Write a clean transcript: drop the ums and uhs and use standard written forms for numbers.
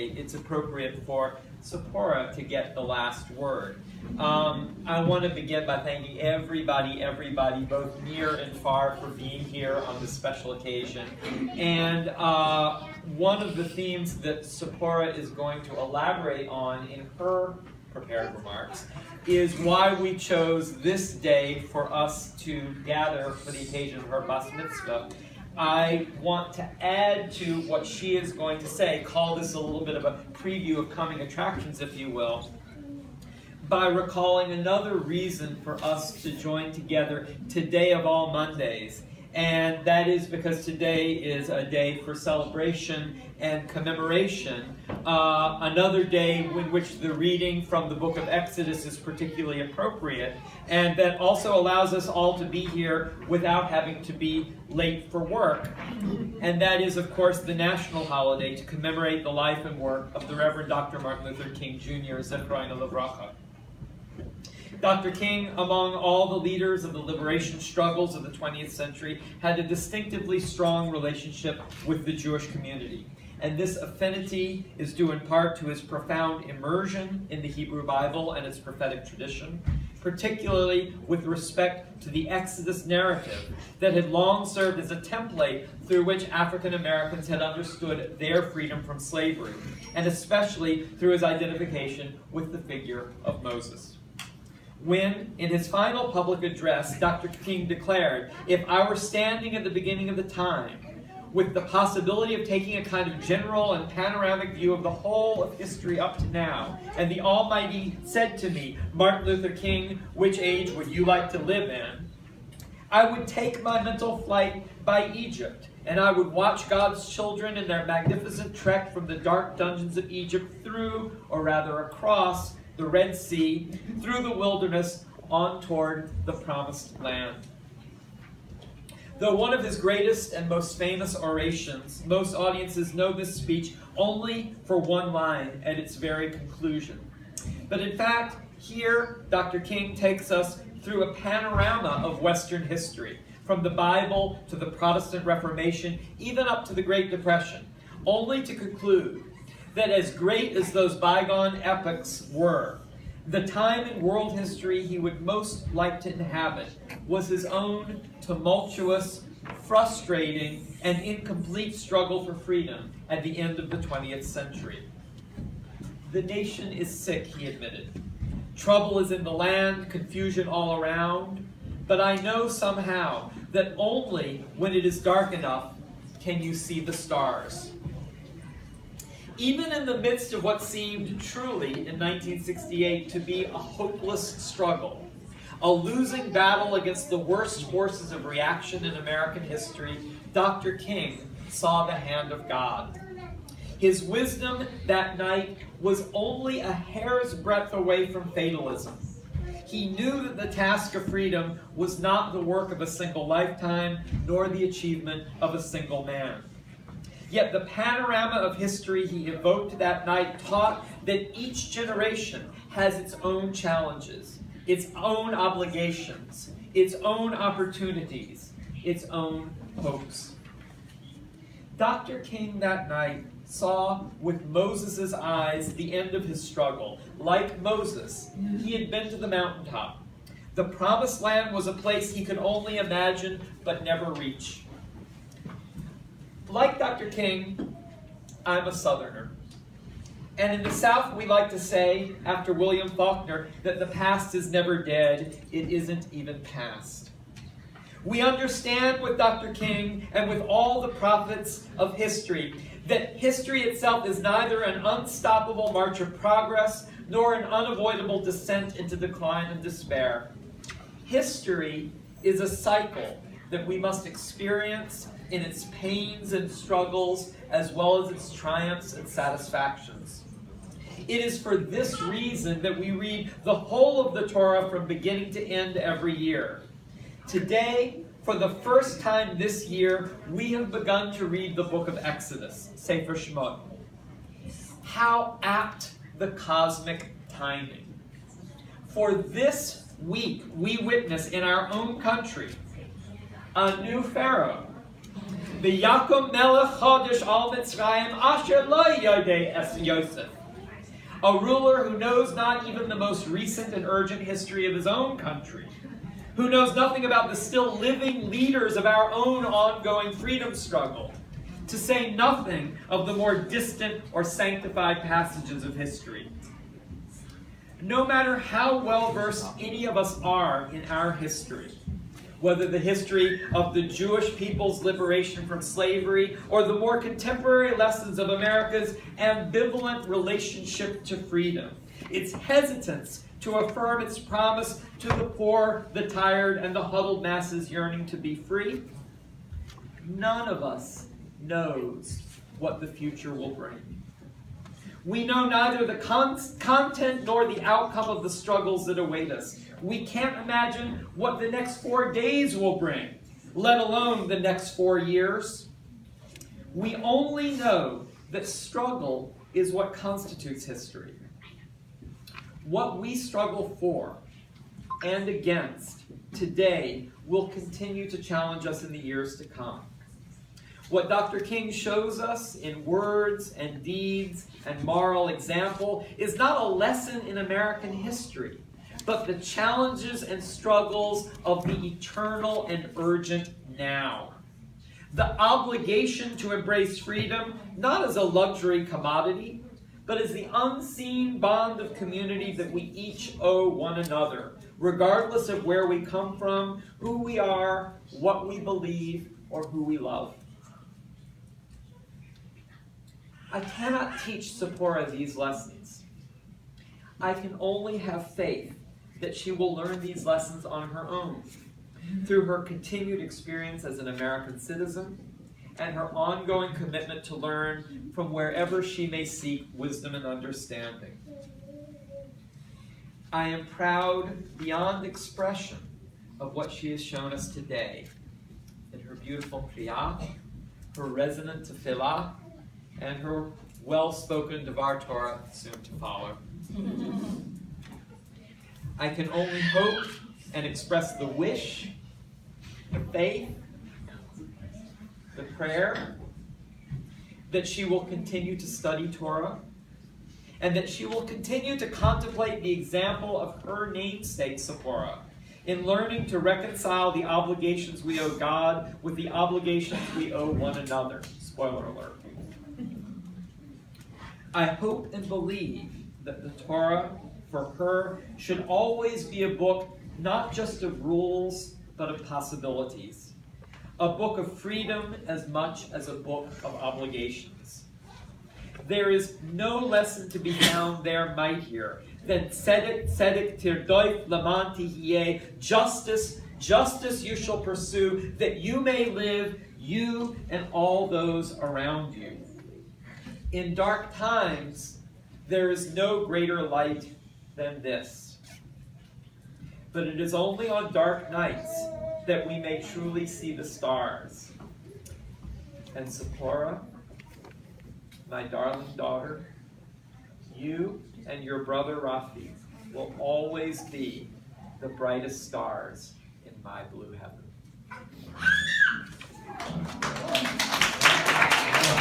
it's appropriate for Zipporah to get the last word. I want to begin by thanking everybody, both near and far, for being here on this special occasion. And one of the themes that Zipporah is going to elaborate on in her prepared remarks is why we chose this day for us to gather for the occasion of her bas mitzvah. I want to add to what she is going to say, call this a little bit of a preview of coming attractions, if you will, by recalling another reason for us to join together today of all Mondays. And that is because today is a day for celebration and commemoration, another day in which the reading from the book of Exodus is particularly appropriate, and that also allows us all to be here without having to be late for work. And that is, of course, the national holiday to commemorate the life and work of the Reverend Dr. Martin Luther King Jr., Zipporah. Dr. King, among all the leaders of the liberation struggles of the 20th century, had a distinctively strong relationship with the Jewish community. And this affinity is due in part to his profound immersion in the Hebrew Bible and its prophetic tradition, particularly with respect to the Exodus narrative that had long served as a template through which African Americans had understood their freedom from slavery, and especially through his identification with the figure of Moses. When, in his final public address, Dr. King declared, "If I were standing at the beginning of the time, with the possibility of taking a kind of general and panoramic view of the whole of history up to now, and the Almighty said to me, 'Martin Luther King, which age would you like to live in?' I would take my mental flight by Egypt, and I would watch God's children in their magnificent trek from the dark dungeons of Egypt through, or rather across, the Red Sea, through the wilderness, on toward the promised land." Though one of his greatest and most famous orations, most audiences know this speech only for one line at its very conclusion. But in fact, here Dr. King takes us through a panorama of Western history, from the Bible to the Protestant Reformation, even up to the Great Depression, only to conclude that as great as those bygone epochs were, the time in world history he would most like to inhabit was his own tumultuous, frustrating, and incomplete struggle for freedom at the end of the 20th century. "The nation is sick," he admitted. "Trouble is in the land, confusion all around, but I know somehow that only when it is dark enough can you see the stars." Even in the midst of what seemed truly, in 1968, to be a hopeless struggle, a losing battle against the worst forces of reaction in American history, Dr. King saw the hand of God. His wisdom that night was only a hair's breadth away from fatalism. He knew that the task of freedom was not the work of a single lifetime, nor the achievement of a single man. Yet the panorama of history he evoked that night taught that each generation has its own challenges, its own obligations, its own opportunities, its own hopes. Dr. King that night saw with Moses' eyes the end of his struggle. Like Moses, he had been to the mountaintop. The promised land was a place he could only imagine but never reach. Like Dr. King, I'm a Southerner. And in the South, we like to say, after William Faulkner, that the past is never dead, it isn't even past. We understand with Dr. King and with all the prophets of history that history itself is neither an unstoppable march of progress nor an unavoidable descent into decline and despair. History is a cycle that we must experience in its pains and struggles as well as its triumphs and satisfactions. It is for this reason that we read the whole of the Torah from beginning to end every year. Today, for the first time this year, we have begun to read the book of Exodus, Sefer Shemot. How apt the cosmic timing. For this week, we witness in our own country a new Pharaoh, V'yakum melech chodesh al Mitzrayim asher lo yodei es Yosef. A ruler who knows not even the most recent and urgent history of his own country, who knows nothing about the still living leaders of our own ongoing freedom struggle, to say nothing of the more distant or sanctified passages of history. No matter how well versed any of us are in our history, whether the history of the Jewish people's liberation from slavery or the more contemporary lessons of America's ambivalent relationship to freedom, its hesitance to affirm its promise to the poor, the tired, and the huddled masses yearning to be free, none of us knows what the future will bring. We know neither the content nor the outcome of the struggles that await us. We can't imagine what the next 4 days will bring, let alone the next 4 years. We only know that struggle is what constitutes history. What we struggle for and against today will continue to challenge us in the years to come. What Dr. King shows us in words and deeds and moral example is not a lesson in American history, but the challenges and struggles of the eternal and urgent now. The obligation to embrace freedom, not as a luxury commodity, but as the unseen bond of community that we each owe one another, regardless of where we come from, who we are, what we believe, or who we love. I cannot teach Zipporah these lessons. I can only have faith that she will learn these lessons on her own, through her continued experience as an American citizen and her ongoing commitment to learn from wherever she may seek wisdom and understanding. I am proud beyond expression of what she has shown us today in her beautiful kriyah, her resonant tefillah, and her well-spoken Devar Torah soon to follow. I can only hope and express the wish, the faith, the prayer that she will continue to study Torah and that she will continue to contemplate the example of her namesake, Zipporah, in learning to reconcile the obligations we owe God with the obligations we owe one another. Spoiler alert. I hope and believe that the Torah, for her, should always be a book not just of rules, but of possibilities. A book of freedom as much as a book of obligations. There is no lesson to be found there mightier than tzedek, tzedek tirdoif laman tihyeh, justice, justice you shall pursue, that you may live, you and all those around you. In dark times, there is no greater light than this. But it is only on dark nights that we may truly see the stars. And Zipporah, my darling daughter, you and your brother Rafi will always be the brightest stars in my blue heaven.